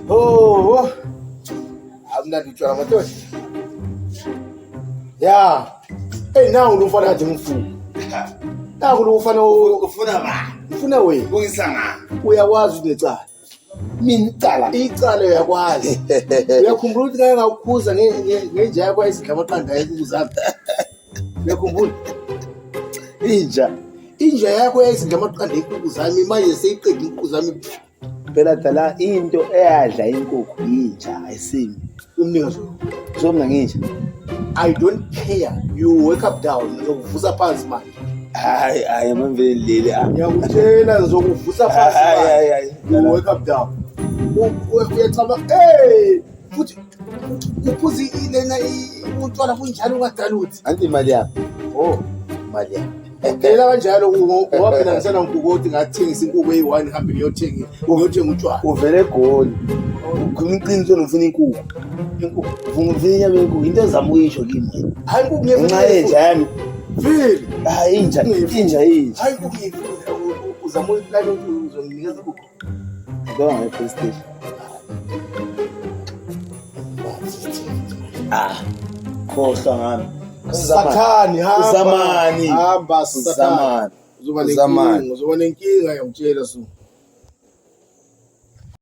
Oh, amnandi utshwala madoda. Ya. Hey nangu lo mfana nje mfuku. Nangu lo mfana ufuna ba? Ufuna wena. Kungisanga. Uyakwazi unecala. Mina icala uyakwazi. Uyakhumbula ukuthi ngeke ngakukhuza ngenja yakho esidlamaqanda ekuzami. Uyakhumbula? Inja yakho esidlamaqanda ekuzami manje seyiqedile inkukhu zami. Phela dala into eyadla inkukhu inja ayisimi. Umnikazi. So mina ngisho. I don't care. You wake up down. Ngizokuvusa phansi manje. Hayi manje leli. Ngiyakutshela ngizokuvusa phansi manje. You wake up down. Uyacaba futhi uphuzi lena utshwala kunjalo ungadalutho. Anti imali yakho. Oh, imali yakho. Phela kanjalo ngoba phela ngisana ngikuko ukuthi ngathengisa inkukhu eyi1 ihambe ngiyothenga utshwala. Uvele egoli. Ukhuluma iqiniso nofuna inkukhu. Ufuna inyama yenkukhu into ezama uyisho kimi. Hayi inkukhu ngiyefuna. Nxa yenja yami. Vele. Hayi inja. Hayi inkukhu ngiyefuna. Uzama uyiplana ukuthi uzonginikeza inkukhu. Go on police station. Khohlwa ngami. Sathani hamba. Uzamani. Hamba sathani. Uzoba nenkinga, ngiyakutshela so.